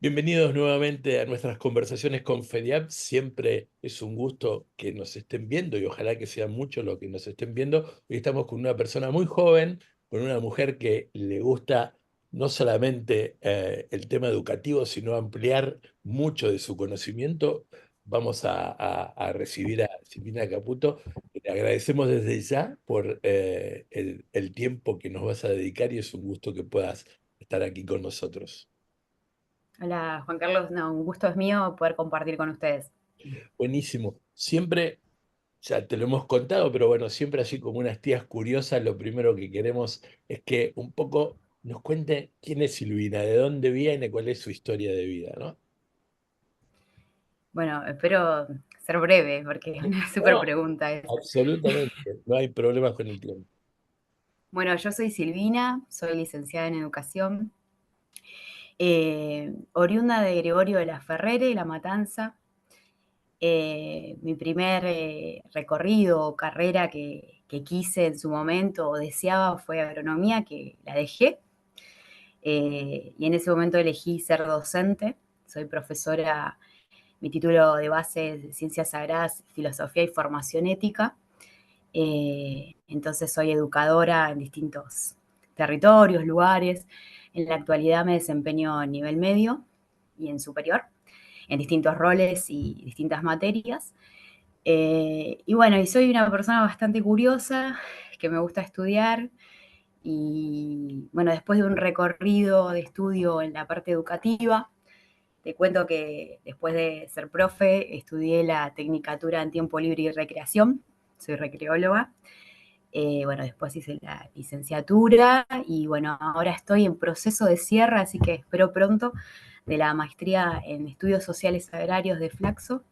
Bienvenidos nuevamente a nuestras conversaciones con FEDIAP. Siempre es un gusto que nos estén viendo y ojalá que sean muchos los que nos estén viendo. Hoy estamos con una persona muy joven, con una mujer que le gusta no solamente el tema educativo, sino ampliar mucho de su conocimiento. Vamos a recibir a Silvina Caputo. Le agradecemos desde ya por el tiempo que nos vas a dedicar y es un gusto que puedas estar aquí con nosotros. Hola Juan Carlos, no, un gusto es mío poder compartir con ustedes. Buenísimo. Siempre, ya te lo hemos contado, pero bueno, siempre así como unas tías curiosas, lo primero que queremos es que un poco nos cuente quién es Silvina, de dónde viene, cuál es su historia de vida, ¿no? Bueno, espero ser breve porque es una súper No, pregunta esa. absolutamente. No hay problemas con el tiempo. Bueno, yo soy Silvina, soy licenciada en educación, oriunda de Gregorio de la Ferrere, La Matanza. Mi primer recorrido o carrera que quise en su momento o deseaba fue agronomía, que la dejé. Y en ese momento elegí ser docente. Soy profesora. Mi título de base es de Ciencias Sagradas, Filosofía y Formación Ética. Entonces soy educadora en distintos territorios, lugares. En la actualidad me desempeño a nivel medio y en superior, en distintos roles y distintas materias. Y bueno, y soy una persona bastante curiosa, que me gusta estudiar. Y bueno, después de un recorrido de estudio en la parte educativa, te cuento que después de ser profe, estudié la Tecnicatura en Tiempo Libre y Recreación, soy recreóloga. Bueno, después hice la licenciatura y bueno, ahora estoy en proceso de cierre, así que espero pronto de la maestría en Estudios Sociales Agrarios de Flaxo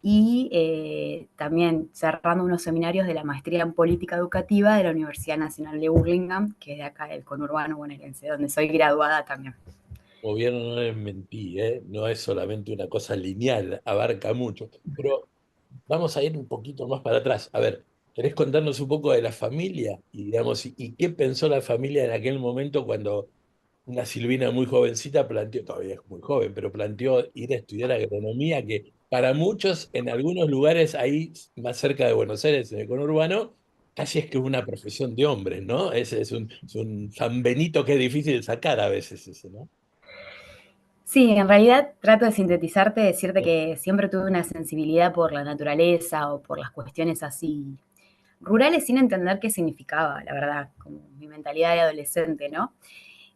y también cerrando unos seminarios de la maestría en Política Educativa de la Universidad Nacional de Burlingame, que es de acá del conurbano bonaerense, donde soy graduada también. Gobierno no les mentí, ¿eh? No es solamente una cosa lineal, abarca mucho. Pero vamos a ir un poquito más para atrás. A ver, ¿querés contarnos un poco de la familia? Y digamos, y qué pensó la familia en aquel momento cuando una Silvina muy jovencita planteó, todavía es muy joven, pero planteó ir a estudiar agronomía, que para muchos, en algunos lugares ahí más cerca de Buenos Aires, en el conurbano, casi es que es una profesión de hombres, ¿no? Ese es un San Benito que es difícil de sacar a veces ese, ¿no? Sí, en realidad trato de sintetizarte, decirte que siempre tuve una sensibilidad por la naturaleza o por las cuestiones así rurales sin entender qué significaba, la verdad, como mi mentalidad de adolescente, ¿no?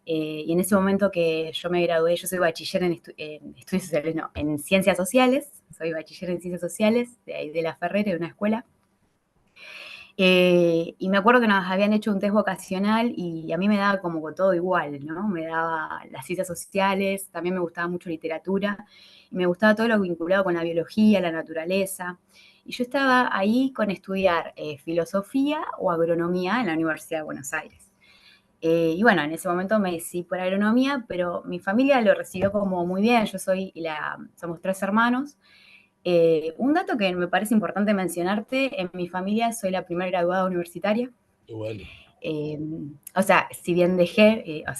Y en ese momento que yo me gradué, yo soy bachiller en estudios sociales, no, en ciencias sociales, soy bachiller en ciencias sociales, de ahí de la Ferrere, de una escuela. Y me acuerdo que nos habían hecho un test vocacional y a mí me daba como todo igual, ¿no? Me daba las ciencias sociales, también me gustaba mucho literatura, y me gustaba todo lo vinculado con la biología, la naturaleza. Y yo estaba ahí con estudiar filosofía o agronomía en la Universidad de Buenos Aires. Y bueno, en ese momento me decidí por agronomía, pero mi familia lo recibió como muy bien. Somos tres hermanos. Un dato que me parece importante mencionarte, en mi familia soy la primera graduada universitaria. Qué bueno. Eh, o sea, si bien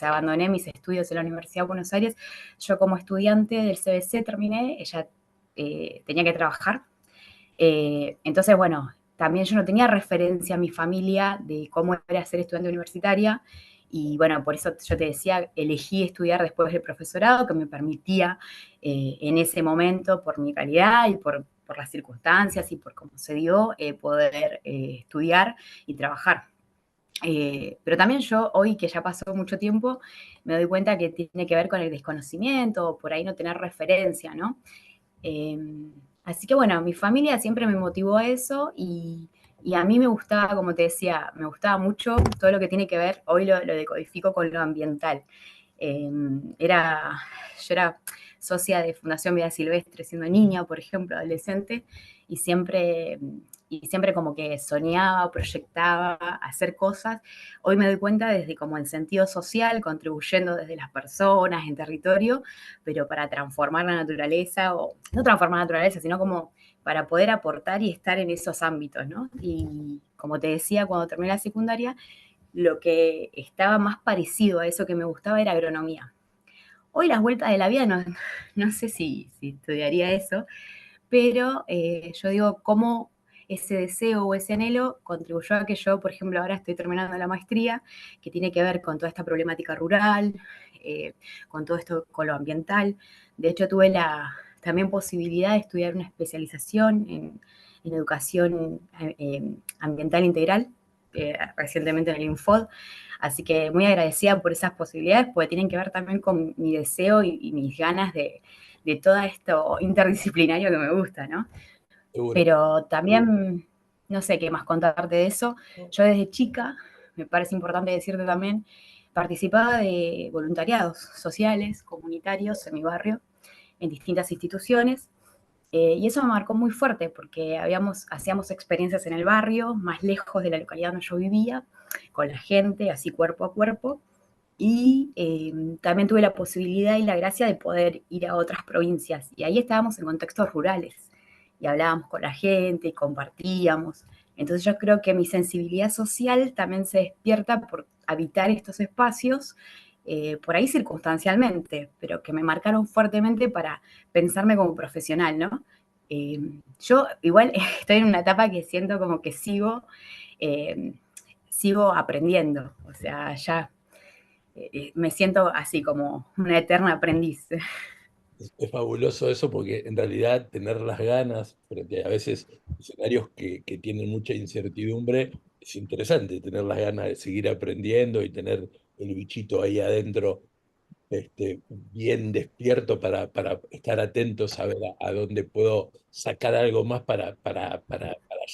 abandoné mis estudios en la Universidad de Buenos Aires, yo como estudiante del CBC terminé, ella tenía que trabajar. Entonces, bueno, también yo no tenía referencia a mi familia de cómo era ser estudiante universitaria. Y bueno, por eso yo te decía, elegí estudiar después del profesorado, que me permitía en ese momento, por mi calidad y por las circunstancias y por cómo se dio, poder estudiar y trabajar. Pero también yo, hoy que ya pasó mucho tiempo, me doy cuenta que tiene que ver con el desconocimiento, o por ahí no tener referencia, ¿no? Eh, Así que bueno, mi familia siempre me motivó a eso y a mí me gustaba, como te decía, me gustaba mucho todo lo que tiene que ver, hoy lo decodifico con lo ambiental. Eh, yo era socia de Fundación Vida Silvestre siendo niña, por ejemplo, adolescente, y siempre como que soñaba, proyectaba hacer cosas. Hoy me doy cuenta desde como el sentido social, contribuyendo desde las personas, en territorio, pero para transformar la naturaleza, o no transformar la naturaleza, sino como para poder aportar y estar en esos ámbitos, ¿no? Y como te decía, cuando terminé la secundaria, lo que estaba más parecido a eso que me gustaba era agronomía. Hoy las vueltas de la vida no, no sé si estudiaría eso, pero yo digo cómo ese deseo o ese anhelo contribuyó a que yo, por ejemplo, ahora estoy terminando la maestría, que tiene que ver con toda esta problemática rural, con todo esto, con lo ambiental. De hecho, tuve la también posibilidad de estudiar una especialización en educación ambiental integral, recientemente en el Infod. Así que muy agradecida por esas posibilidades, porque tienen que ver también con mi deseo y mis ganas de todo esto interdisciplinario que me gusta, ¿no? Seguro. Pero también, no sé qué más contarte de eso. Yo desde chica, me parece importante decirte también, participaba de voluntariados sociales, comunitarios en mi barrio, en distintas instituciones, y eso me marcó muy fuerte porque hacíamos experiencias en el barrio, más lejos de la localidad donde yo vivía, con la gente, así cuerpo a cuerpo, y también tuve la posibilidad y la gracia de poder ir a otras provincias. Y ahí estábamos en contextos rurales y hablábamos con la gente y compartíamos. Entonces yo creo que mi sensibilidad social también se despierta por habitar estos espacios, por ahí circunstancialmente, pero que me marcaron fuertemente para pensarme como profesional, ¿no? Yo igual estoy en una etapa que siento como que eh, sigo aprendiendo, o sea, ya me siento así como una eterna aprendiz. Es fabuloso eso porque en realidad tener las ganas frente a veces escenarios que tienen mucha incertidumbre es interesante, tener las ganas de seguir aprendiendo y tener el bichito ahí adentro bien despierto para estar atento, saber a dónde puedo sacar algo más para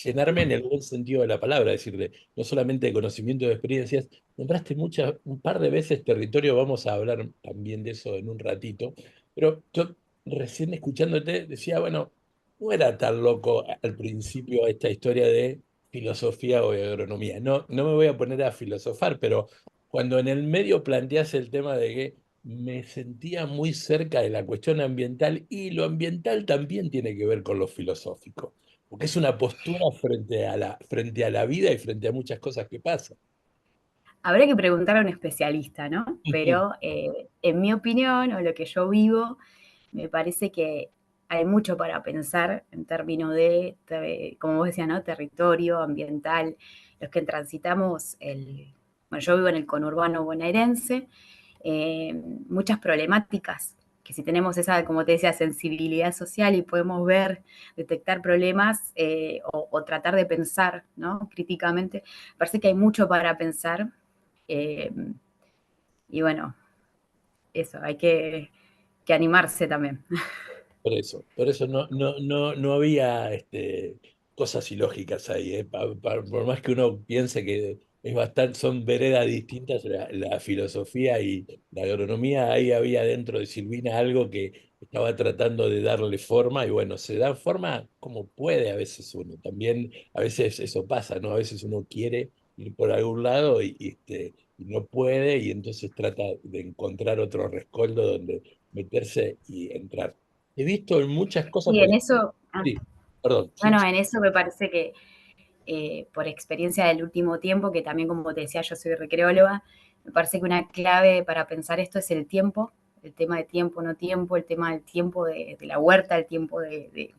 llenarme en el buen sentido de la palabra, es decir, no solamente de conocimiento de experiencias. Nombraste un par de veces territorio, vamos a hablar también de eso en un ratito, pero yo recién escuchándote decía, bueno, no era tan loco al principio esta historia de filosofía o de agronomía. No, no me voy a poner a filosofar, pero cuando en el medio planteas el tema de que me sentía muy cerca de la cuestión ambiental y lo ambiental también tiene que ver con lo filosófico, porque es una postura frente a la vida y frente a muchas cosas que pasan. Habría que preguntar a un especialista, ¿no? Ujú. Pero en mi opinión, o lo que yo vivo, me parece que hay mucho para pensar en términos de, como vos decías, ¿no? Territorio, ambiental, los que transitamos bueno, yo vivo en el conurbano bonaerense, muchas problemáticas, que si tenemos esa, como te decía, sensibilidad social y podemos ver, detectar problemas o tratar de pensar, ¿no? Críticamente, parece que hay mucho para pensar. eh, y bueno, eso, hay que animarse también. Por eso no había cosas ilógicas ahí, ¿eh? Por más que uno piense que es bastante, son veredas distintas, la filosofía y la agronomía, ahí había dentro de Silvina algo que estaba tratando de darle forma, y bueno, se da forma como puede a veces uno. También a veces eso pasa, ¿no? A veces uno quiere ir por algún lado y no puede, y entonces trata de encontrar otro rescoldo donde meterse y entrar. He visto en muchas cosas, Y en porque eso, sí, perdón, sí, bueno, en eso me parece que por experiencia del último tiempo, que también como te decía, yo soy recreóloga, me parece que una clave para pensar esto es el tiempo, el tema de tiempo, no tiempo, el tema del tiempo de la huerta, el tiempo del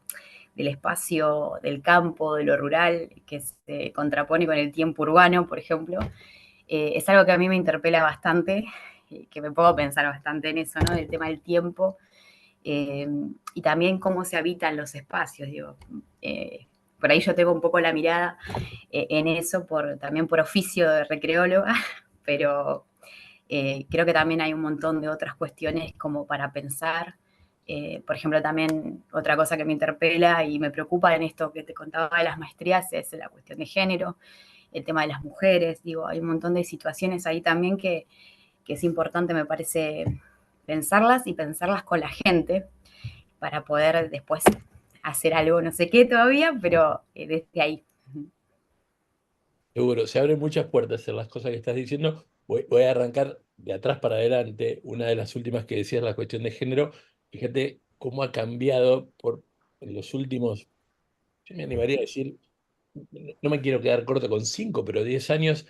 espacio, del campo, de lo rural, que se contrapone con el tiempo urbano, por ejemplo. Es algo que a mí me interpela bastante, que me puedo pensar bastante en eso, ¿no? Del tema del tiempo, eh, y también cómo se habitan los espacios, digo. Por ahí yo tengo un poco la mirada en eso, también por oficio de recreóloga, pero creo que también hay un montón de otras cuestiones como para pensar. Por ejemplo, también otra cosa que me interpela y me preocupa en esto que te contaba de las maestrías es la cuestión de género, el tema de las mujeres, digo, hay un montón de situaciones ahí también que es importante, me parece, pensarlas y pensarlas con la gente para poder después hacer algo, no sé qué todavía, pero desde ahí. seguro. Se abren muchas puertas en las cosas que estás diciendo. Voy a arrancar de atrás para adelante. Una de las últimas que decías, la cuestión de género. Fíjate cómo ha cambiado en los últimos, yo me animaría a decir, no me quiero quedar corto con 5, pero 10 años,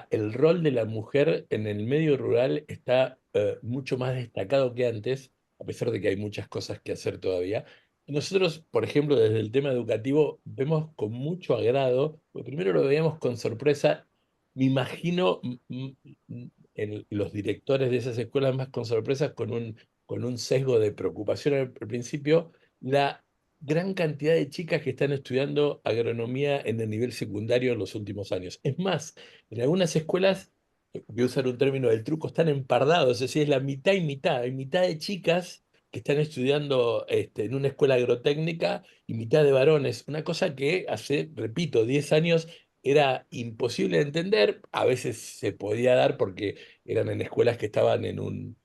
el rol de la mujer en el medio rural está mucho más destacado que antes, a pesar de que hay muchas cosas que hacer todavía. Y nosotros, por ejemplo, desde el tema educativo, vemos con mucho agrado, porque primero lo veíamos con sorpresa, me imagino en los directores de esas escuelas más con sorpresas, con un sesgo de preocupación al principio, la gran cantidad de chicas que están estudiando agronomía en el nivel secundario en los últimos años. Es más, en algunas escuelas, voy a usar un término del truco, están empardados, es decir, es la mitad y mitad. Hay mitad de chicas que están estudiando en una escuela agrotécnica y mitad de varones. Una cosa que hace, repito, 10 años era imposible de entender. A veces se podía dar porque eran en escuelas que estaban en un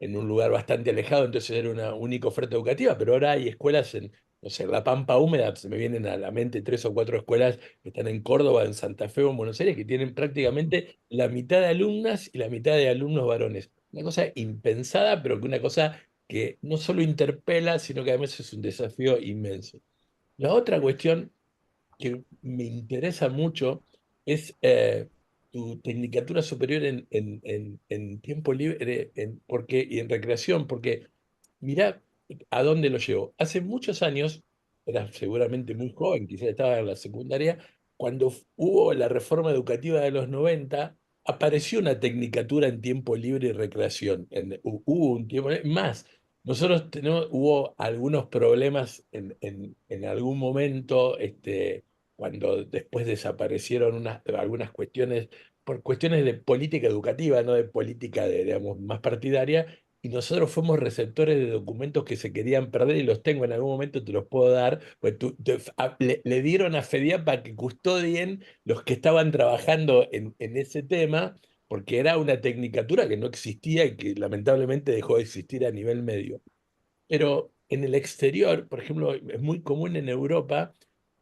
lugar bastante alejado, entonces era una única oferta educativa, pero ahora hay escuelas en, no sé, La Pampa Húmeda, se me vienen a la mente 3 o 4 escuelas que están en Córdoba, en Santa Fe o en Buenos Aires, que tienen prácticamente la mitad de alumnas y la mitad de alumnos varones. Una cosa impensada, pero que una cosa que no solo interpela, sino que además es un desafío inmenso. La otra cuestión que me interesa mucho es tu tecnicatura superior en tiempo libre y en recreación, porque mirá a dónde lo llevo. Hace muchos años, eras seguramente muy joven, quizás estaba en la secundaria, cuando hubo la reforma educativa de los 90 apareció una tecnicatura en tiempo libre y recreación. Hubo un tiempo más. Hubo algunos problemas en algún momento, cuando después desaparecieron algunas cuestiones, por cuestiones de política educativa, no de política digamos, más partidaria, y nosotros fuimos receptores de documentos que se querían perder y los tengo en algún momento, te los puedo dar, pues le dieron a FEDIAP que custodien los que estaban trabajando en ese tema, porque era una tecnicatura que no existía y que lamentablemente dejó de existir a nivel medio. Pero en el exterior, por ejemplo, es muy común en Europa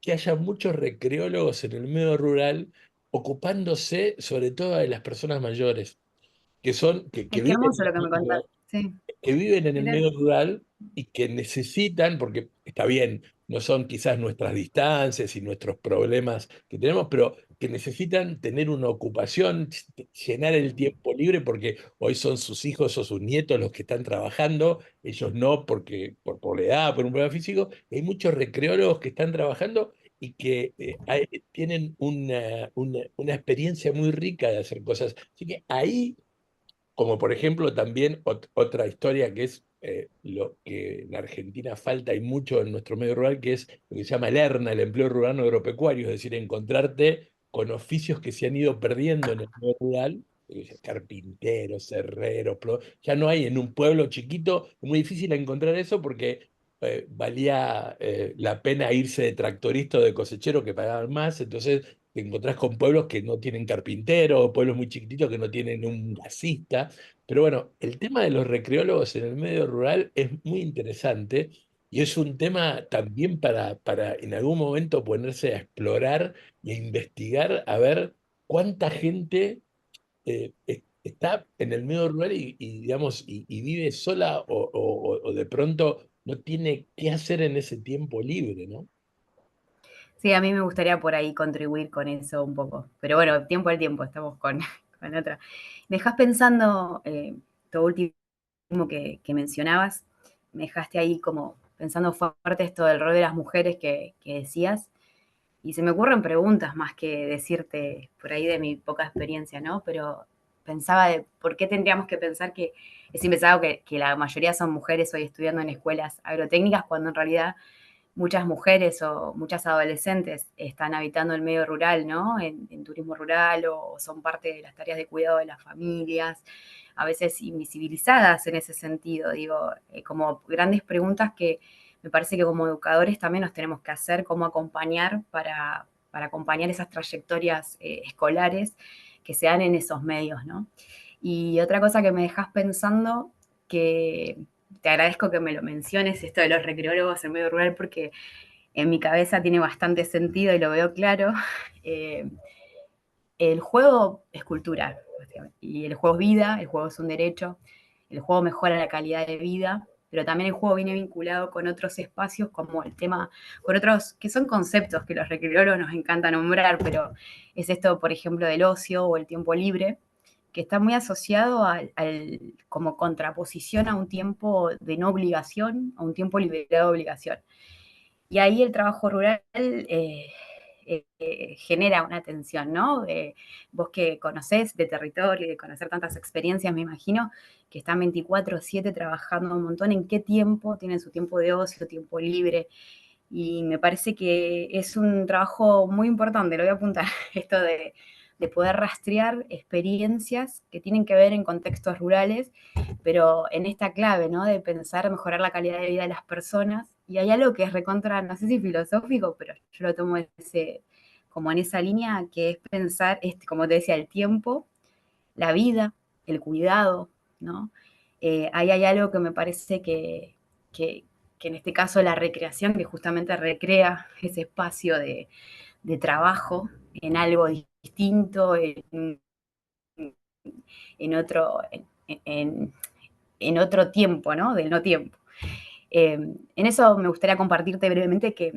que haya muchos recreólogos en el medio rural ocupándose sobre todo de las personas mayores, que Ay, qué viven hermoso en lo que me contás. Sí, que viven en el mira. medio rural y que necesitan, porque está bien, no son quizás nuestras distancias y nuestros problemas que tenemos, pero que necesitan tener una ocupación, llenar el tiempo libre, porque hoy son sus hijos o sus nietos los que están trabajando, ellos no, porque por la edad, por un problema físico. Hay muchos recreólogos que están trabajando y que tienen una experiencia muy rica de hacer cosas. Así que ahí, como por ejemplo también otra historia que es lo que en Argentina falta y mucho en nuestro medio rural, que es lo que se llama el ERNA, el empleo rural agropecuario, es decir, encontrarte con oficios que se han ido perdiendo en el medio rural, carpinteros, herreros, ya no hay en un pueblo chiquito, es muy difícil encontrar eso porque valía la pena irse de tractorista o de cosechero que pagaban más, entonces te encontrás con pueblos que no tienen carpintero, o pueblos muy chiquititos que no tienen un gasista. Pero bueno, el tema de los recreólogos en el medio rural es muy interesante y es un tema también para en algún momento ponerse a explorar y a investigar, a ver cuánta gente está en el medio rural digamos, y vive sola o de pronto no tiene qué hacer en ese tiempo libre, ¿no? Sí, a mí me gustaría por ahí contribuir con eso un poco. Pero bueno, tiempo al tiempo, estamos con, con otra. Me dejas pensando, lo último que mencionabas, me dejaste ahí como pensando fuerte esto del rol de las mujeres que decías, y se me ocurren preguntas más que decirte por ahí de mi poca experiencia, ¿no? Pero pensaba de por qué tendríamos que pensar que es impensado que la mayoría son mujeres hoy estudiando en escuelas agrotécnicas, cuando en realidad muchas mujeres o muchas adolescentes están habitando el medio rural, ¿no? En turismo rural o son parte de las tareas de cuidado de las familias, a veces invisibilizadas en ese sentido, digo, como grandes preguntas que me parece que como educadores también nos tenemos que hacer, cómo acompañar para acompañar esas trayectorias escolares que se dan en esos medios, ¿no? Y otra cosa que me dejas pensando, que te agradezco que me lo menciones, esto de los recreólogos en medio rural, porque en mi cabeza tiene bastante sentido y lo veo claro. Eh, el juego es cultural, y el juego es vida, el juego es un derecho, el juego mejora la calidad de vida, pero también el juego viene vinculado con otros espacios como el tema, con otros que son conceptos que los recreólogos nos encanta nombrar, pero es esto, por ejemplo, del ocio o el tiempo libre, que está muy asociado como contraposición a un tiempo de no obligación, a un tiempo liberado de obligación. Y ahí el trabajo rural genera una tensión, ¿no? Vos que conocés de territorio y de conocer tantas experiencias, me imagino, que están 24/7 trabajando un montón, ¿en qué tiempo tienen su tiempo de ocio, tiempo libre? Y me parece que es un trabajo muy importante, lo voy a apuntar, esto de poder rastrear experiencias que tienen que ver en contextos rurales, pero en esta clave, ¿no? De pensar mejorar la calidad de vida de las personas. Y hay algo que es recontra, no sé si filosófico, pero yo lo tomo como en esa línea, que es pensar, como te decía, el tiempo, la vida, el cuidado, ¿no? Ahí hay algo que me parece que, que en este caso la recreación, que justamente recrea ese espacio de trabajo en algo distinto, en otro, en otro tiempo, ¿no? Del no tiempo. En eso me gustaría compartirte brevemente que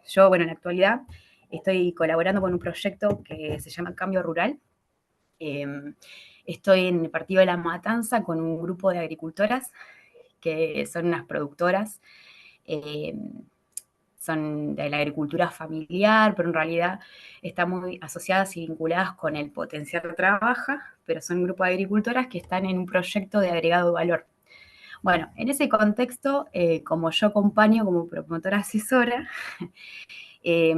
yo, bueno, en la actualidad estoy colaborando con un proyecto que se llama Cambio Rural. Eh, Estoy en el partido de La Matanza con un grupo de agricultoras que son unas productoras, eh, son de la agricultura familiar, pero en realidad están muy asociadas y vinculadas con el Potenciar Trabaja, pero son un grupo de agricultoras que están en un proyecto de agregado valor. Bueno, en ese contexto, como yo acompaño como promotora asesora, eh,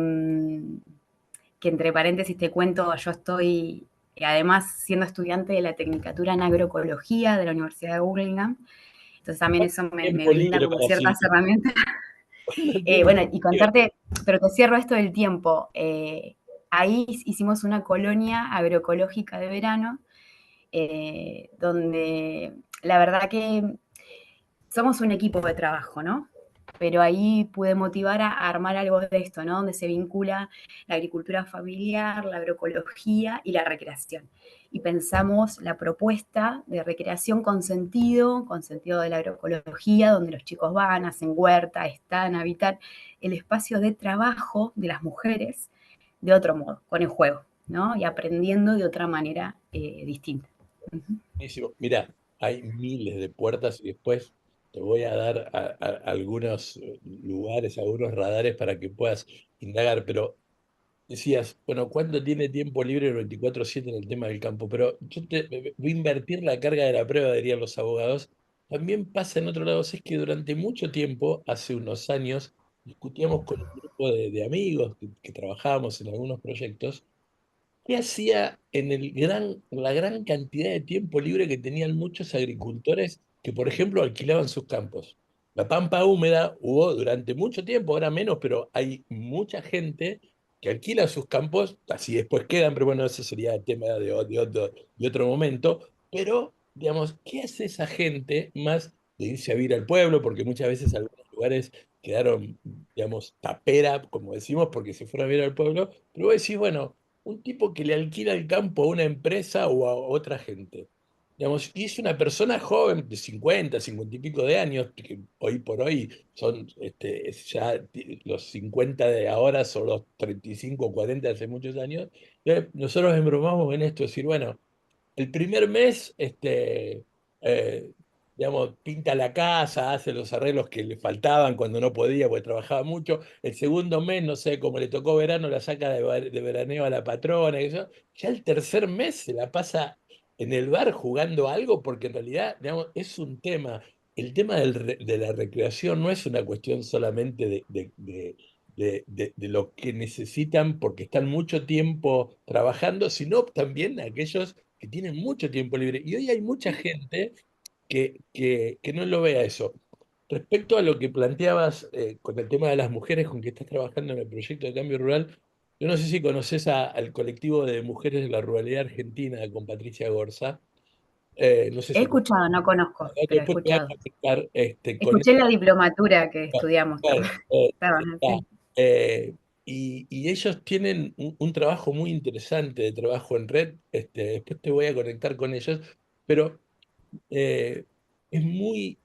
que entre paréntesis te cuento, yo estoy además siendo estudiante de la Tecnicatura en Agroecología de la Universidad de Birmingham, entonces también eso me Tiempo brinda libre como para ciertas cine. herramientas. Tiempo Bueno, y libre. contarte, pero te cierro esto del tiempo. Ahí hicimos una colonia agroecológica de verano, donde la verdad que somos un equipo de trabajo, ¿no? Pero ahí pude motivar a armar algo de esto, ¿no? Donde se vincula la agricultura familiar, la agroecología y la recreación. Y pensamos la propuesta de recreación con sentido de la agroecología, donde los chicos van, hacen huerta, están, habitan el espacio de trabajo de las mujeres de otro modo, con el juego, ¿no? Y aprendiendo de otra manera distinta. Uh -huh. Buenísimo. Mira, hay miles de puertas y después te voy a dar algunos lugares, algunos radares para que puedas indagar, pero decías, bueno, ¿cuándo tiene tiempo libre el 24/7 en el tema del campo? Pero voy a invertir la carga de la prueba, dirían los abogados. También pasa en otro lado, es que durante mucho tiempo, hace unos años, discutíamos con un grupo de amigos que trabajábamos en algunos proyectos. ¿Qué hacía en la gran cantidad de tiempo libre que tenían muchos agricultores que, por ejemplo, alquilaban sus campos? La pampa húmeda hubo durante mucho tiempo, ahora menos, pero hay mucha gente que alquila sus campos, así después quedan, pero bueno, ese sería tema de otro momento. Pero, digamos, ¿qué hace esa gente más de irse a vivir al pueblo? Porque muchas veces algunos lugares quedaron, digamos, tapera, como decimos, porque se fueron a vivir al pueblo. Pero vos decís, bueno, un tipo que le alquila el campo a una empresa o a otra gente. Digamos, y es una persona joven de 50 y pico de años, que hoy por hoy son los 50 de ahora son los 35 o 40 de hace muchos años. Nosotros embromamos en esto, decir, bueno, el primer mes, eh, digamos, pinta la casa, hace los arreglos que le faltaban cuando no podía, porque trabajaba mucho. El segundo mes, no sé, como le tocó verano, la saca de veraneo a la patrona y eso. Ya el tercer mes se la pasa en el bar jugando algo, porque en realidad, digamos, es un tema. El tema de la recreación no es una cuestión solamente de lo que necesitan porque están mucho tiempo trabajando, sino también aquellos que tienen mucho tiempo libre. Y hoy hay mucha gente que no lo vea eso. Respecto a lo que planteabas con el tema de las mujeres con que estás trabajando en el proyecto de cambio rural, yo no sé si conoces al colectivo de mujeres de la ruralidad argentina con Patricia Gorza. No sé He si escuchado, no conozco, pero he después te voy a escuchado. conectar con Escuché la diplomatura que estudiamos Claro, también. Estaban está. así. Y ellos tienen un trabajo muy interesante de trabajo en red. Después te voy a conectar con ellos, pero eh, es muy,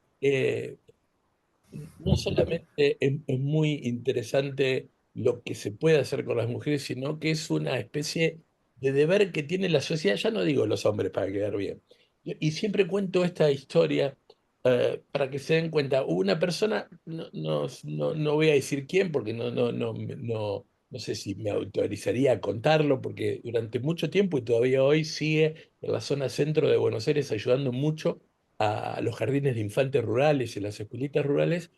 no solamente es muy interesante lo que se puede hacer con las mujeres, sino que es una especie de deber que tiene la sociedad, ya no digo los hombres para quedar bien. Y siempre cuento esta historia para que se den cuenta. Hubo una persona, no voy a decir quién, porque no sé si me autorizaría a contarlo, porque durante mucho tiempo y todavía hoy sigue en la zona centro de Buenos Aires ayudando mucho a los jardines de infantes rurales y las escuelitas rurales,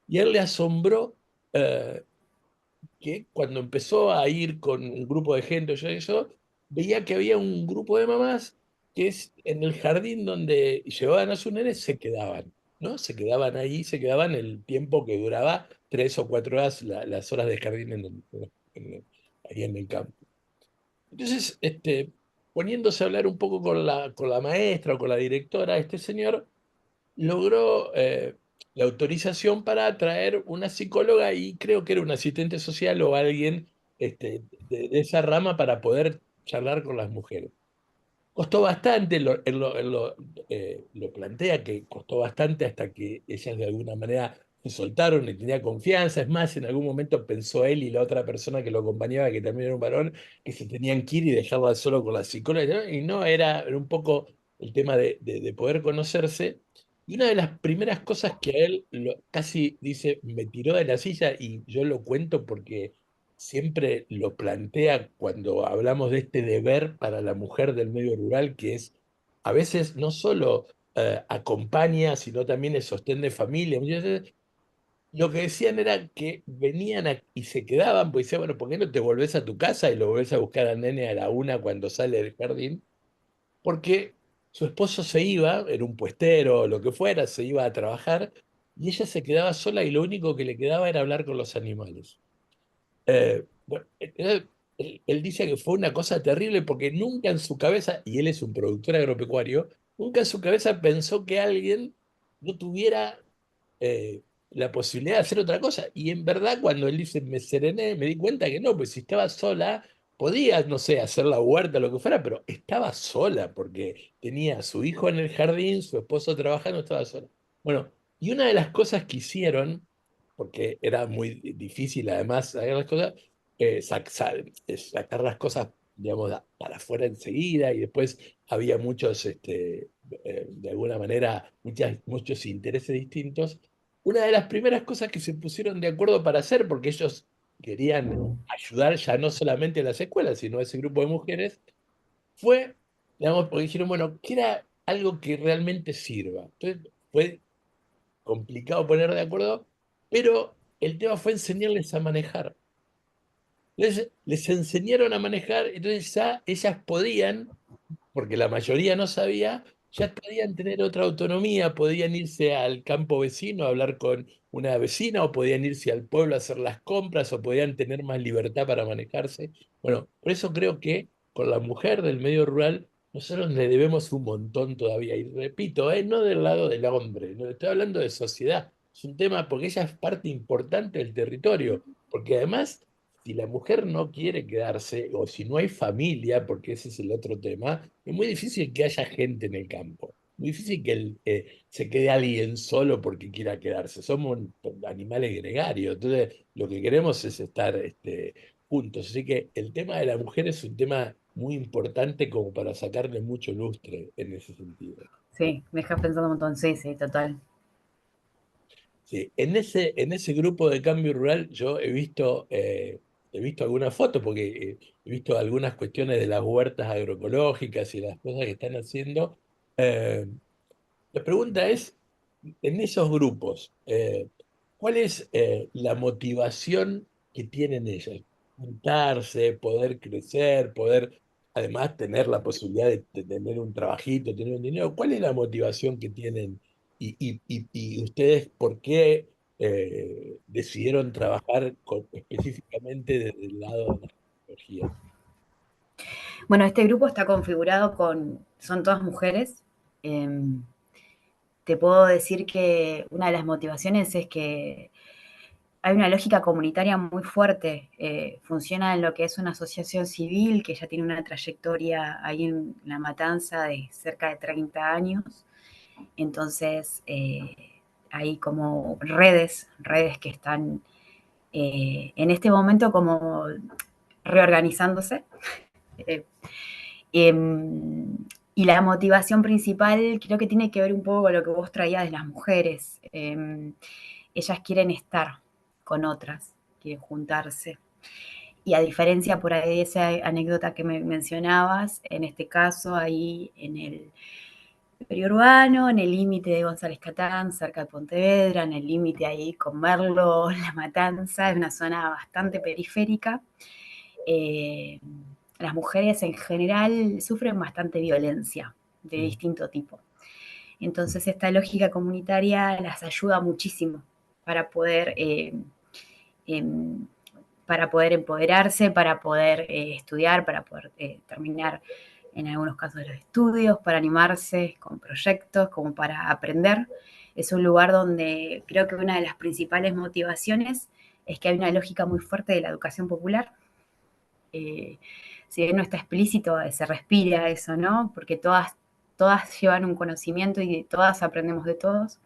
y a él le asombró eh, que cuando empezó a ir con un grupo de gente, yo eso, veía que había un grupo de mamás que es en el jardín donde llevaban a sus nenes, se quedaban, ¿no? Se quedaban ahí, se quedaban el tiempo que duraba 3 o 4 horas las horas de jardín ahí en el campo. Entonces, poniéndose a hablar un poco con la maestra o con la directora, este señor logró la autorización para traer una psicóloga y creo que era un asistente social o alguien de esa rama para poder charlar con las mujeres. Costó bastante, lo plantea que costó bastante hasta que ellas de alguna manera se soltaron y tenía confianza. Es más, en algún momento pensó él y la otra persona que lo acompañaba, que también era un varón, que se tenían que ir y dejarla solo con la psicóloga. ¿No? Y no, era un poco el tema de poder conocerse. Y una de las primeras cosas que a él casi dice, me tiró de la silla, y yo lo cuento porque siempre lo plantea cuando hablamos de este deber para la mujer del medio rural, que es a veces no solo acompaña, sino también es sostén de familia. Muchas veces lo que decían era que venían y se quedaban, pues decían, bueno, ¿por qué no te volvés a tu casa y lo volvés a buscar al nene a la una cuando sale del jardín? Porque su esposo se iba, era un puestero o lo que fuera, se iba a trabajar y ella se quedaba sola y lo único que le quedaba era hablar con los animales. Bueno, él dice que fue una cosa terrible porque nunca en su cabeza, y él es un productor agropecuario, nunca en su cabeza pensó que alguien no tuviera la posibilidad de hacer otra cosa. Y en verdad, cuando él dice me serené, me di cuenta que no, pues si estaba sola, podía, no sé, hacer la huerta, lo que fuera, pero estaba sola porque tenía a su hijo en el jardín, su esposo trabajando, estaba sola. Bueno, y una de las cosas que hicieron, porque era muy difícil además sacar las cosas, sacar las cosas, digamos, para afuera enseguida, y después había muchos, de alguna manera, muchos intereses distintos. Una de las primeras cosas que se pusieron de acuerdo para hacer, porque ellos querían ayudar ya no solamente a las escuelas, sino a ese grupo de mujeres, fue, digamos, porque dijeron, bueno, que era algo que realmente sirva. Entonces, fue complicado poner de acuerdo, pero el tema fue enseñarles a manejar. Entonces, les enseñaron a manejar, entonces ya ellas podían, porque la mayoría no sabía, ya podían tener otra autonomía, podían irse al campo vecino a hablar con una vecina, o podían irse al pueblo a hacer las compras, o podían tener más libertad para manejarse. Bueno, por eso creo que con la mujer del medio rural nosotros le debemos un montón todavía. Y repito, no del lado del hombre, no estoy hablando de sociedad. Es un tema porque ella es parte importante del territorio, porque además si la mujer no quiere quedarse, o si no hay familia, porque ese es el otro tema, es muy difícil que haya gente en el campo. Muy difícil que se quede alguien solo porque quiera quedarse. Somos animales gregarios, entonces lo que queremos es estar juntos. Así que el tema de la mujer es un tema muy importante como para sacarle mucho lustre en ese sentido. Sí, me dejas pensando un montón, sí, sí, total. Sí, en ese grupo de cambio rural yo he visto algunas fotos, porque he visto algunas cuestiones de las huertas agroecológicas y las cosas que están haciendo. Eh, la pregunta es, en esos grupos, ¿cuál es la motivación que tienen ellos? Juntarse, poder crecer, poder además tener la posibilidad de tener un trabajito, tener un dinero. ¿Cuál es la motivación que tienen? Y ustedes, ¿por qué decidieron trabajar específicamente desde el lado de la tecnología? Bueno, este grupo está configurado son todas mujeres. Eh, Te puedo decir que una de las motivaciones es que hay una lógica comunitaria muy fuerte. Funciona en lo que es una asociación civil que ya tiene una trayectoria ahí en La Matanza de cerca de 30 años. Entonces, hay como redes que están en este momento como reorganizándose Eh, em, y la motivación principal creo que tiene que ver un poco con lo que vos traías de las mujeres. Ellas quieren estar con otras, quieren juntarse. Y a diferencia por ahí de esa anécdota que me mencionabas, en este caso ahí en el periurbano, en el límite de González Catán, cerca de Pontevedra, en el límite ahí con Merlo, La Matanza, es una zona bastante periférica. Eh, las mujeres en general sufren bastante violencia de Mm. distinto tipo. Entonces esta lógica comunitaria las ayuda muchísimo para poder, eh, para poder empoderarse, para poder estudiar, para poder terminar en algunos casos los estudios, para animarse con proyectos, como para aprender. Es un lugar donde creo que una de las principales motivaciones es que hay una lógica muy fuerte de la educación popular. Eh, si bien no está explícito, se respira eso, ¿no? Porque todas llevan un conocimiento y todas aprendemos de todos.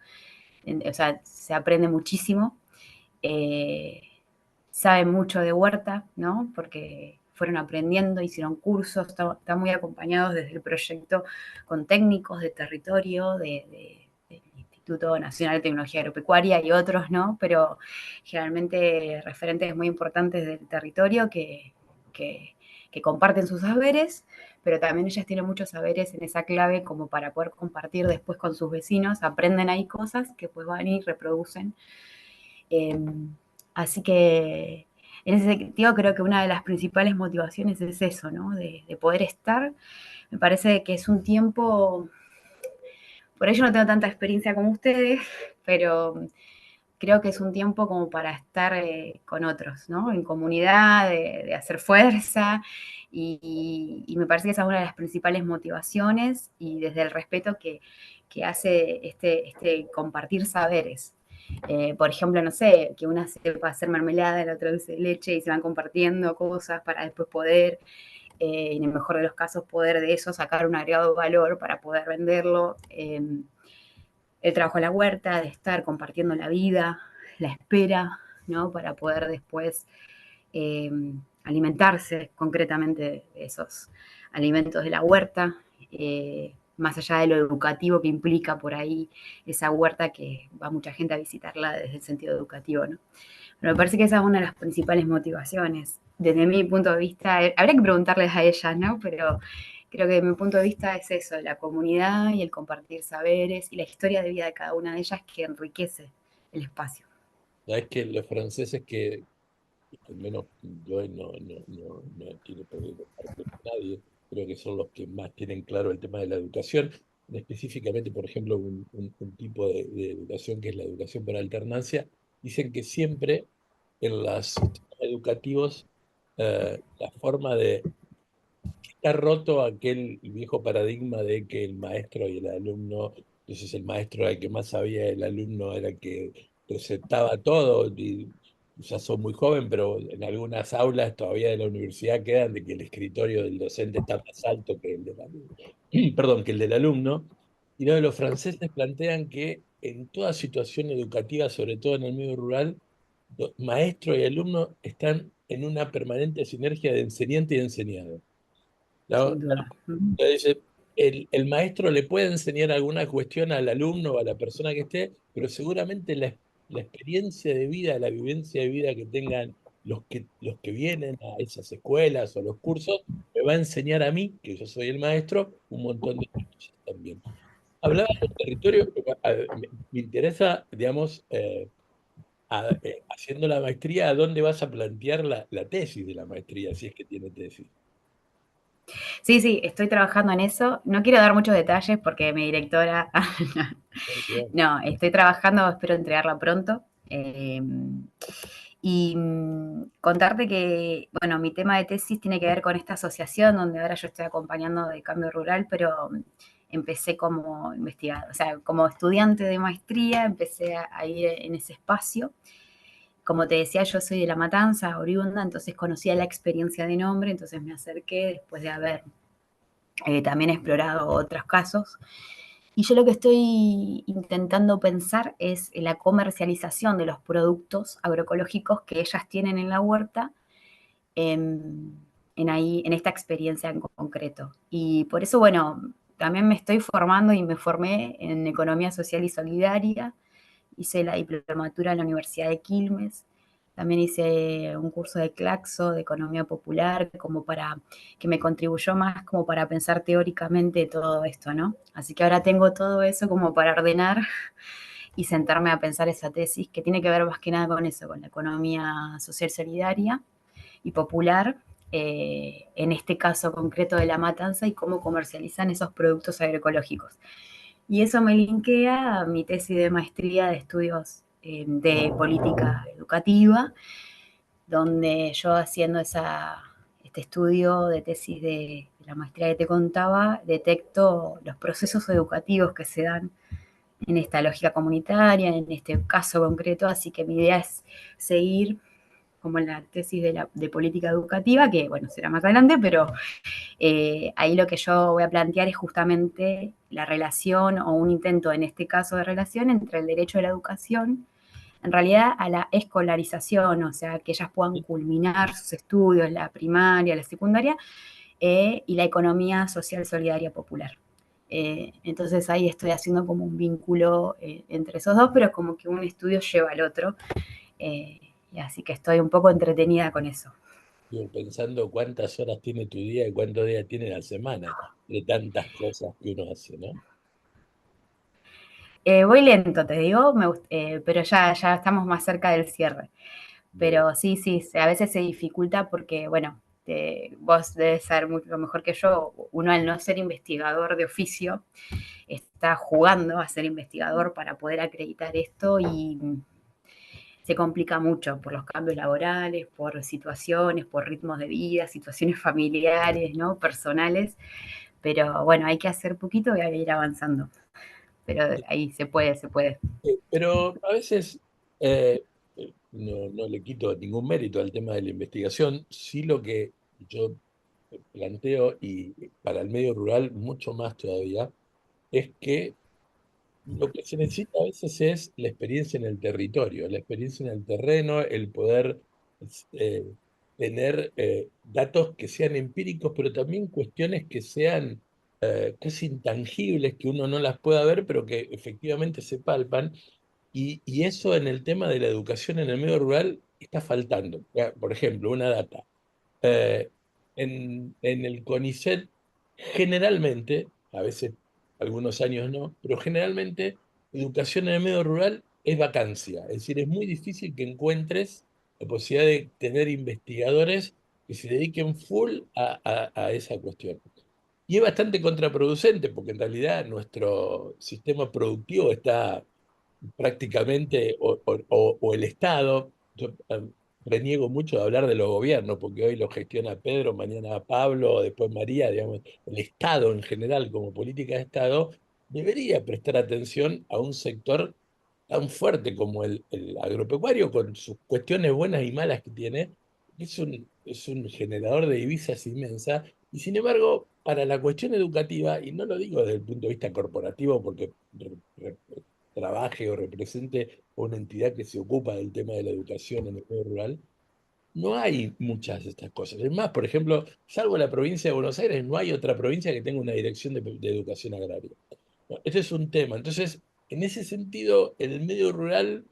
O sea, se aprende muchísimo. Eh, Saben mucho de huerta, ¿no? Porque fueron aprendiendo, hicieron cursos, están muy acompañados desde el proyecto con técnicos de territorio, del Instituto Nacional de Tecnología Agropecuaria y otros, ¿no? Pero generalmente referentes muy importantes del territorio que, que comparten sus saberes, pero también ellas tienen muchos saberes en esa clave como para poder compartir después con sus vecinos, aprenden ahí cosas que pues van y reproducen. Eh, Así que en ese sentido creo que una de las principales motivaciones es eso, ¿no? De poder estar. Me parece que es un tiempo, por ello no tengo tanta experiencia como ustedes, pero creo que es un tiempo como para estar con otros, ¿no? En comunidad, de hacer fuerza, y me parece que esa es una de las principales motivaciones y desde el respeto que hace este compartir saberes. Por ejemplo, no sé, que una sepa hacer mermelada, la otra dulce de leche y se van compartiendo cosas para después poder, en el mejor de los casos, poder de eso sacar un agregado de valor para poder venderlo. El trabajo en la huerta, de estar compartiendo la vida, la espera, ¿no? Para poder después eh, alimentarse concretamente de esos alimentos de la huerta, más allá de lo educativo que implica por ahí esa huerta que va mucha gente a visitarla desde el sentido educativo, ¿no? Pero me parece que esa es una de las principales motivaciones. Desde mi punto de vista, habría que preguntarles a ellas, ¿no? Pero creo que mi punto de vista es eso, la comunidad y el compartir saberes y la historia de vida de cada una de ellas que enriquece el espacio. Sabes que los franceses que, al menos yo no tiene por qué compartir con nadie, creo que son los que más tienen claro el tema de la educación, específicamente, por ejemplo, un tipo de educación que es la educación por alternancia, dicen que siempre en los sistemas educativos la forma de está roto aquel viejo paradigma de que el maestro y el alumno, entonces el maestro era el que más sabía, el alumno era el que recetaba todo. Y ya soy muy joven, pero en algunas aulas todavía de la universidad quedan de que el escritorio del docente está más alto que el del alumno. Perdón, que el del alumno. Y luego los franceses plantean que en toda situación educativa, sobre todo en el medio rural, maestro y alumno están en una permanente sinergia de enseñante y enseñado. ¿No? Sin duda. Dice, el maestro le puede enseñar alguna cuestión al alumno o a la persona que esté, pero seguramente la experiencia de vida, la vivencia de vida que tengan los que vienen a esas escuelas o los cursos, me va a enseñar a mí, que yo soy el maestro, un montón de cosas también. Hablaba del territorio, me interesa, digamos, haciendo la maestría, ¿a dónde vas a plantear la tesis de la maestría, si es que tiene tesis? Sí, sí, estoy trabajando en eso. No quiero dar muchos detalles porque mi directora... Bien. No, estoy trabajando, espero entregarla pronto. Y contarte que, bueno, mi tema de tesis tiene que ver con esta asociación donde ahora yo estoy acompañando de cambio rural, pero empecé como investigadora, o sea, como estudiante de maestría, empecé a ir en ese espacio. Como te decía, yo soy de La Matanza, oriunda, entonces conocía la experiencia de nombre, entonces me acerqué después de haber también explorado otros casos. Y yo lo que estoy intentando pensar es la comercialización de los productos agroecológicos que ellas tienen en la huerta en, en esta experiencia en concreto. Y por eso, bueno, también me estoy formando y me formé en Economía Social y Solidaria, hice la diplomatura en la Universidad de Quilmes, también hice un curso de Claxo, de Economía Popular, como para, que me contribuyó más como para pensar teóricamente todo esto, ¿no? Así que ahora tengo todo eso como para ordenar y sentarme a pensar esa tesis, que tiene que ver más que nada con eso, con la economía social solidaria y popular, en este caso concreto de la matanza y cómo comercializan esos productos agroecológicos. Y eso me linkea a mi tesis de maestría de estudios de política educativa, donde yo haciendo este estudio de tesis de la maestría que te contaba, detecto los procesos educativos que se dan en esta lógica comunitaria, en este caso concreto, así que mi idea es seguir como en la tesis de política educativa, que bueno, será más adelante, pero ahí lo que yo voy a plantear es justamente la relación o un intento en este caso de relación entre el derecho a la educación, en realidad a la escolarización, o sea, que ellas puedan culminar sus estudios, la primaria, la secundaria, y la economía social solidaria popular. Entonces ahí estoy haciendo como un vínculo entre esos dos, pero es como que un estudio lleva al otro. Y así que estoy un poco entretenida con eso. Digo, pensando cuántas horas tiene tu día y cuántos días tiene la semana, de tantas cosas que uno hace, ¿no? Voy lento, te digo, pero ya estamos más cerca del cierre. Bien. Pero sí, sí, a veces se dificulta porque, bueno, vos debes saber mucho mejor que yo, uno al no ser investigador de oficio, está jugando a ser investigador para poder acreditar esto y se complica mucho por los cambios laborales, por situaciones, por ritmos de vida, situaciones familiares, ¿no? Personales, pero bueno, hay que hacer poquito y hay que ir avanzando, pero ahí se puede, se puede. Pero a veces no le quito ningún mérito al tema de la investigación, sí lo que yo planteo, y para el medio rural mucho más todavía, es que lo que se necesita a veces es la experiencia en el territorio, la experiencia en el terreno, el poder eh, tener datos que sean empíricos, pero también cuestiones que sean casi intangibles, que uno no las pueda ver, pero que efectivamente se palpan. Y eso en el tema de la educación en el medio rural está faltando. Ya, por ejemplo, una data. Eh, en el CONICET, generalmente, a veces algunos años no, pero generalmente educación en el medio rural es vacancia. Es decir, es muy difícil que encuentres la posibilidad de tener investigadores que se dediquen full a esa cuestión. Y es bastante contraproducente porque en realidad nuestro sistema productivo está prácticamente, o el Estado, yo reniego mucho de hablar de los gobiernos, porque hoy lo gestiona Pedro, mañana Pablo, después María, digamos, el Estado en general, como política de Estado, debería prestar atención a un sector tan fuerte como el agropecuario, con sus cuestiones buenas y malas que tiene, es un generador de divisas inmensa, y sin embargo, para la cuestión educativa, y no lo digo desde el punto de vista corporativo, porque trabaje o represente una entidad que se ocupa del tema de la educación en el medio rural, no hay muchas de estas cosas. Es más, por ejemplo, salvo la provincia de Buenos Aires, no hay otra provincia que tenga una dirección de educación agraria. Bueno, este es un tema. Entonces, en ese sentido, el medio rural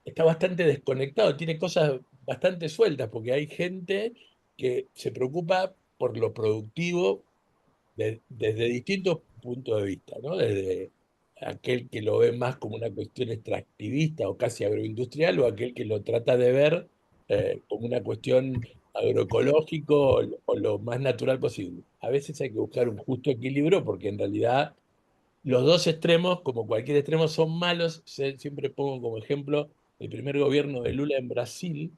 está bastante desconectado, tiene cosas bastante sueltas, porque hay gente que se preocupa por lo productivo desde distintos puntos de vista, ¿no? Desde aquel que lo ve más como una cuestión extractivista o casi agroindustrial, o aquel que lo trata de ver como una cuestión agroecológico o lo más natural posible. A veces hay que buscar un justo equilibrio porque en realidad los dos extremos, como cualquier extremo, son malos. Siempre pongo como ejemplo el primer gobierno de Lula en Brasil.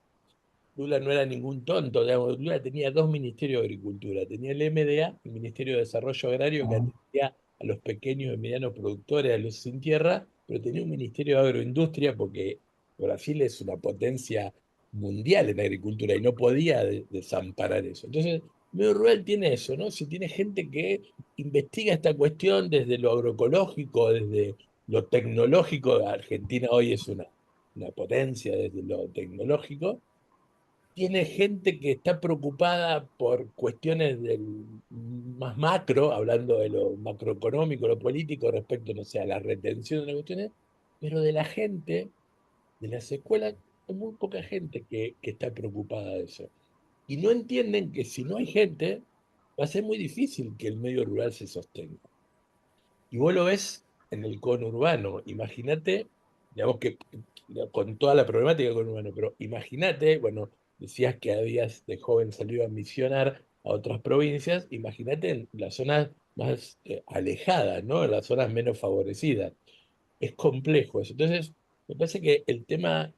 Lula no era ningún tonto, digamos. Lula tenía dos ministerios de agricultura. Tenía el MDA, el Ministerio de Desarrollo Agrario, que atendía a los pequeños y medianos productores, a los sin tierra, pero tenía un Ministerio de Agroindustria porque Brasil es una potencia mundial en agricultura y no podía desamparar eso. Entonces, medio rural tiene eso, ¿no? Si tiene gente que investiga esta cuestión desde lo agroecológico, desde lo tecnológico. Argentina hoy es una potencia desde lo tecnológico, tiene gente que está preocupada por cuestiones más macro, hablando de lo macroeconómico, lo político, respecto, no sé, a la retención de las cuestiones, pero de la gente, de las escuelas, hay muy poca gente que está preocupada de eso. Y no entienden que si no hay gente, va a ser muy difícil que el medio rural se sostenga. Y vos lo ves en el conurbano. Imagínate, digamos que con toda la problemática del conurbano, pero imagínate, bueno, decías que habías de joven salido a misionar a otras provincias, imagínate en las zonas más alejadas, ¿no? En las zonas menos favorecidas. Es complejo eso. Entonces, me parece que el tema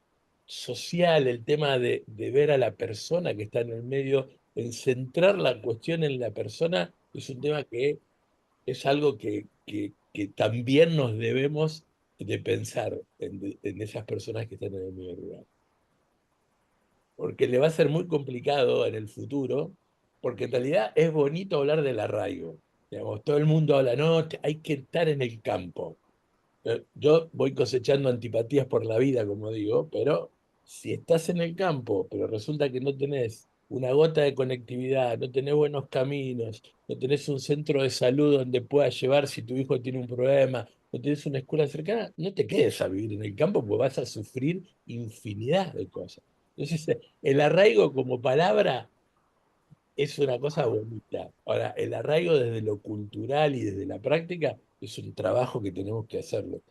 social, el tema de ver a la persona que está en el medio, en centrar la cuestión en la persona, es un tema que es algo que también nos debemos de pensar en esas personas que están en el medio rural. Porque le va a ser muy complicado en el futuro, porque en realidad es bonito hablar del arraigo. Digamos, todo el mundo habla, no, hay que estar en el campo. Yo voy cosechando antipatías por la vida, como digo, pero si estás en el campo, pero resulta que no tenés una gota de conectividad, no tenés buenos caminos, no tenés un centro de salud donde puedas llevar si tu hijo tiene un problema, no tenés una escuela cercana, no te quedes a vivir en el campo porque vas a sufrir infinidad de cosas. Entonces, el arraigo como palabra es una cosa bonita. Ahora, el arraigo desde lo cultural y desde la práctica es un trabajo que tenemos que hacerlo.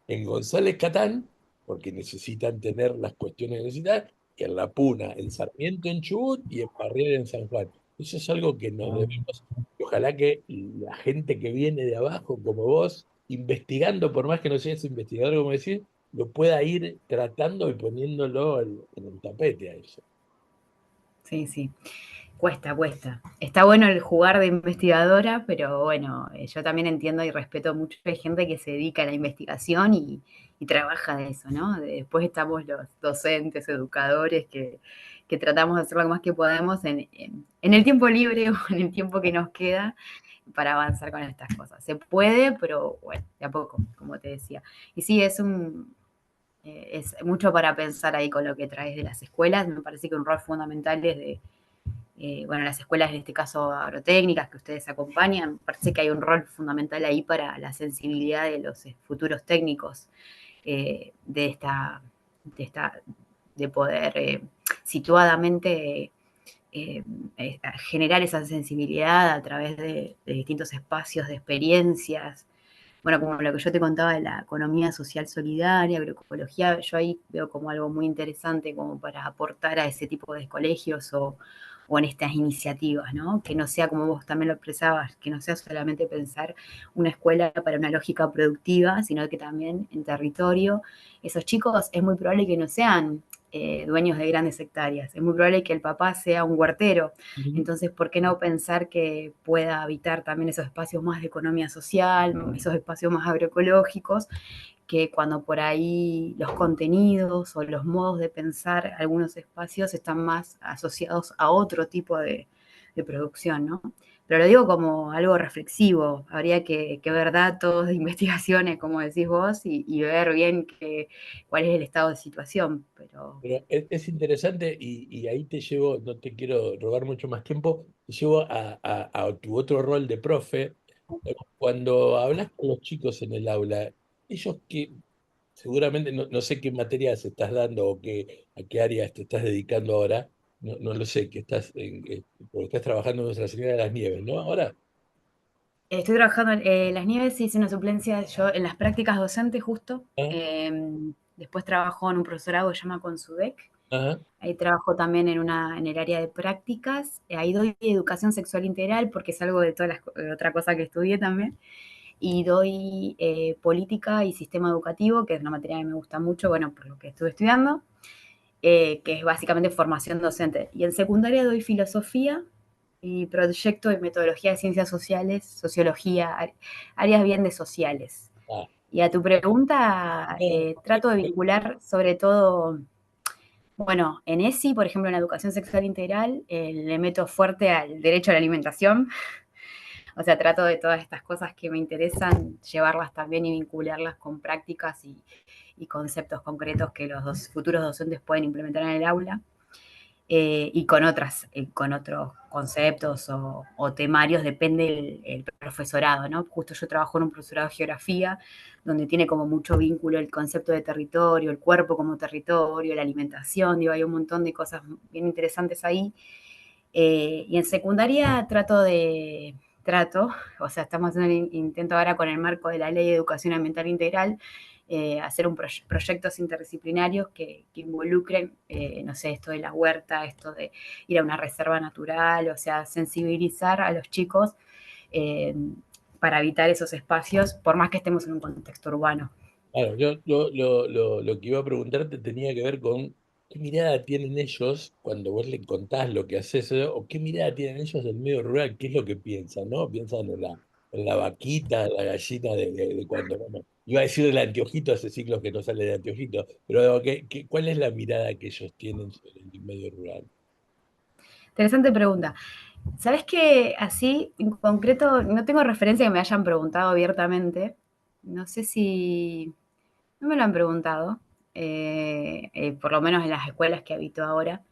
En González Catán, porque necesitan tener las cuestiones que necesitan, y en La Puna, en Sarmiento, en Chubut y en Parriel, en San Juan. Eso es algo que nos debemos, y ojalá que la gente que viene de abajo, como vos, investigando, por más que no seas investigador, como decir, lo pueda ir tratando y poniéndolo en el tapete a eso. Sí, sí. Cuesta, cuesta. Está bueno el jugar de investigadora, pero bueno, yo también entiendo y respeto mucho. Hay gente que se dedica a la investigación y trabaja de eso, ¿no? Después estamos los docentes, educadores, que tratamos de hacer lo más que podemos en el tiempo libre o en el tiempo que nos queda para avanzar con estas cosas. Se puede, pero bueno, de a poco, como te decía. Y sí, es mucho para pensar ahí con lo que traes de las escuelas. Me parece que un rol fundamental es de bueno, las escuelas, en este caso agrotécnicas, que ustedes acompañan, parece que hay un rol fundamental ahí para la sensibilidad de los futuros técnicos de de poder situadamente generar esa sensibilidad a través de distintos espacios de experiencias. Bueno, como lo que yo te contaba de la economía social solidaria, agroecología, yo ahí veo como algo muy interesante como para aportar a ese tipo de colegios o en estas iniciativas, ¿no? Que no sea como vos también lo expresabas, que no sea solamente pensar una escuela para una lógica productiva, sino que también en territorio, esos chicos es muy probable que no sean dueños de grandes hectáreas, es muy probable que el papá sea un huertero, Ujú. entonces, ¿por qué no pensar que pueda habitar también esos espacios más de economía social, esos espacios más agroecológicos, que cuando por ahí los contenidos o los modos de pensar algunos espacios están más asociados a otro tipo de producción, ¿no? Pero lo digo como algo reflexivo, habría que ver datos, investigaciones, como decís vos, y ver bien cuál es el estado de situación, pero Pero es interesante y ahí te llevo, no te quiero robar mucho más tiempo, te llevo a tu otro rol de profe. Cuando hablas con los chicos en el aula, ellos que seguramente no sé qué materias estás dando o a qué áreas te estás dedicando ahora, no lo sé, que porque estás trabajando en Nuestra Señora de las Nieves, ¿no? Ahora. estoy trabajando en Las Nieves, hice una suplencia yo en las prácticas docentes justo. Ah, Después trabajo en un profesorado que se llama Consudec. ajá, Ahí trabajo también en el área de prácticas. Ahí doy educación sexual integral porque es algo de otra cosa que estudié también. Y doy política y sistema educativo, que es una materia que me gusta mucho, bueno, por lo que estuve estudiando, que es básicamente formación docente. Y en secundaria doy filosofía y proyecto de metodología de ciencias sociales, sociología, áreas bien de sociales. ah, Y a tu pregunta, no, trato de vincular sobre todo, bueno, en ESI, por ejemplo, en educación sexual integral, le meto fuerte al derecho a la alimentación. O sea, trato de todas estas cosas que me interesan, llevarlas también y vincularlas con prácticas y conceptos concretos que los futuros docentes pueden implementar en el aula. y con otros conceptos o temarios, depende el profesorado, ¿no? Justo yo trabajo en un profesorado de geografía, donde tiene como mucho vínculo el concepto de territorio, el cuerpo como territorio, la alimentación, digo, hay un montón de cosas bien interesantes ahí. Y en secundaria trato, o sea, estamos haciendo un intento ahora con el marco de la Ley de Educación Ambiental Integral, hacer proyectos interdisciplinarios que involucren, no sé, esto de la huerta, esto de ir a una reserva natural, o sea, sensibilizar a los chicos eh, para habitar esos espacios, por más que estemos en un contexto urbano. Claro, yo lo que iba a preguntarte tenía que ver con qué mirada tienen ellos cuando vos le contás lo que haces, o qué mirada tienen ellos del medio rural, qué es lo que piensan, ¿no? Piensan en la vaquita, en la gallina de cuando, bueno, iba a decir del anteojito, hace siglos que no sale de anteojito, pero digo, ¿cuál es la mirada que ellos tienen sobre el medio rural? Interesante pregunta. ¿Sabes que así, en concreto, no tengo referencia que me hayan preguntado abiertamente? No sé si... No me lo han preguntado, por lo menos en las escuelas que habito ahora.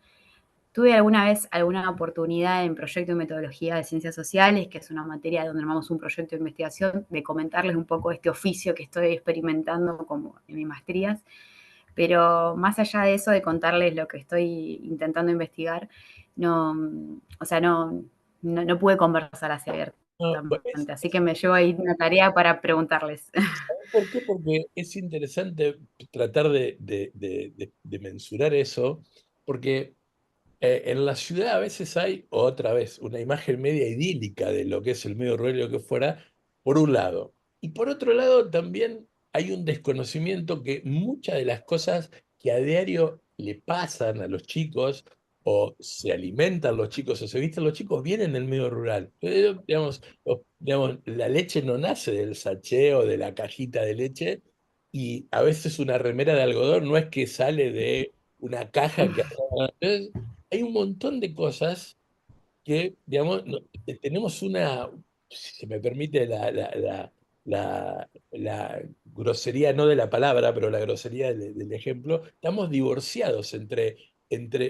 Tuve alguna vez alguna oportunidad en proyecto de metodología de ciencias sociales, que es una materia donde armamos un proyecto de investigación, de comentarles un poco este oficio que estoy experimentando como en mis maestrías, pero más allá de eso, de contarles lo que estoy intentando investigar, no, o sea, no pude conversar así No, pues, abiertamente, así que me llevo ahí una tarea para preguntarles. ¿sabes por qué? Porque es interesante tratar de mensurar eso, porque en la ciudad a veces hay, otra vez, una imagen media idílica de lo que es el medio rural y lo que fuera, por un lado. Y por otro lado también hay un desconocimiento que muchas de las cosas que a diario le pasan a los chicos, o se alimentan los chicos, o se visten los chicos, vienen del medio rural. Digamos, digamos, la leche no nace del sacheo, de la cajita de leche, y a veces una remera de algodón no es que sale de una caja que hay un montón de cosas que, digamos, tenemos una, si se me permite la grosería, no de la palabra, pero la grosería del ejemplo, estamos divorciados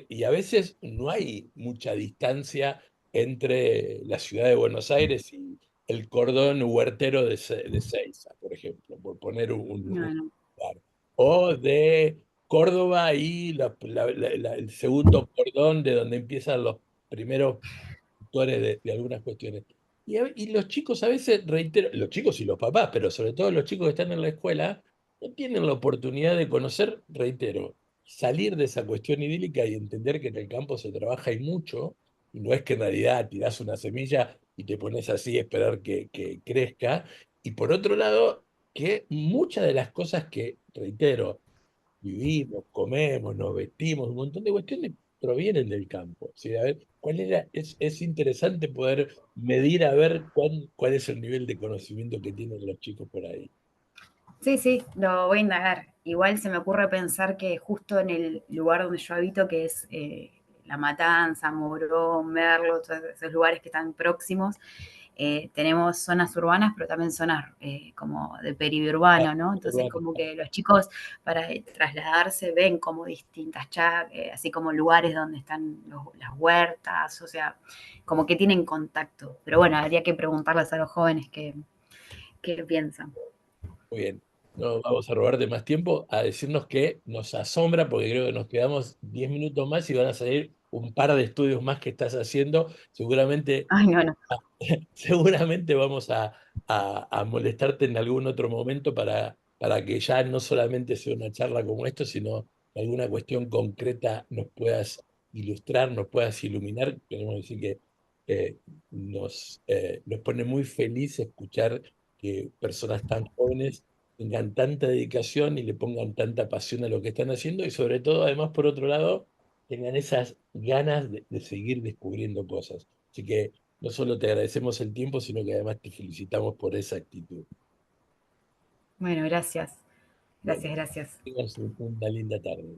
y a veces no hay mucha distancia entre la ciudad de Buenos Aires y el cordón huertero de Seiza, por ejemplo, por poner un Bueno, lugar. O de Córdoba y el segundo cordón de donde empiezan los primeros actores de algunas cuestiones. Y los chicos a veces, reitero, los chicos y los papás, pero sobre todo los chicos que están en la escuela, no tienen la oportunidad de conocer, reitero, salir de esa cuestión idílica y entender que en el campo se trabaja y mucho, y no es que en realidad tirás una semilla y te pones así a esperar que crezca. Y por otro lado, que muchas de las cosas que, reitero, vivimos, comemos, nos vestimos, un montón de cuestiones provienen del campo. ¿Sí? A ver, es interesante poder medir a ver cuál es el nivel de conocimiento que tienen los chicos por ahí. sí, sí, lo voy a indagar. Igual se me ocurre pensar que justo en el lugar donde yo habito, que es La Matanza, Morón, Merlo, todos esos lugares que están próximos, tenemos zonas urbanas, pero también zonas como de Ah, periurbano, ¿no? Entonces, urbano. como que los chicos para trasladarse ven como distintas así como lugares donde están las huertas, o sea, como que tienen contacto. Pero bueno, habría que preguntarles a los jóvenes qué piensan. Muy bien. No vamos a robarte más tiempo a decirnos que nos asombra, porque creo que nos quedamos 10 minutos más y van a salir un par de estudios más que estás haciendo. Seguramente Ay, no, no. seguramente vamos a molestarte en algún otro momento para que ya no solamente sea una charla como esto, sino alguna cuestión concreta nos puedas ilustrar, nos puedas iluminar. Queremos decir que nos pone muy feliz escuchar que personas tan jóvenes tengan tanta dedicación y le pongan tanta pasión a lo que están haciendo y sobre todo, además, por otro lado, tengan esas ganas de seguir descubriendo cosas. Así que no solo te agradecemos el tiempo, sino que además te felicitamos por esa actitud. Bueno, gracias. Bueno, Gracias, gracias. tengas una linda tarde.